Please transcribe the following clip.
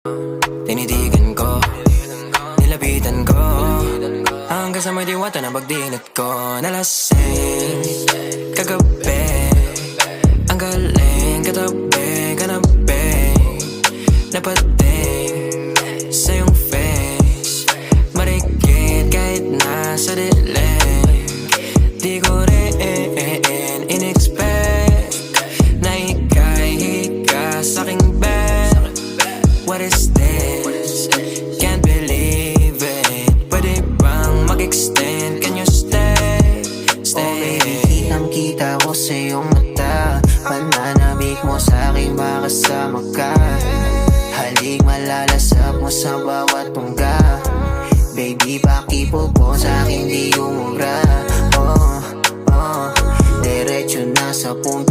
Tinitigan ko, nilapitan ko, hanggang sa may diwata na pagdinat ko. Nalasing kagabi, ang galing katabi, kanabi, napating sa iyong face, marikit kahit nasa dilim. Di ko rin in-expect na ika'y hika sa'king bed. What is this? Can't believe it. Pwede bang mag-extend? Can you stay? Stay. Oh baby, kitang-kita ko sa iyong mata. Pananabik mo sa'kin, makasama ka. Halik malalasap mo sa bawat tungga. Baby, pakipo po sa'kin, di umubra. Oh, diretso na sa punto.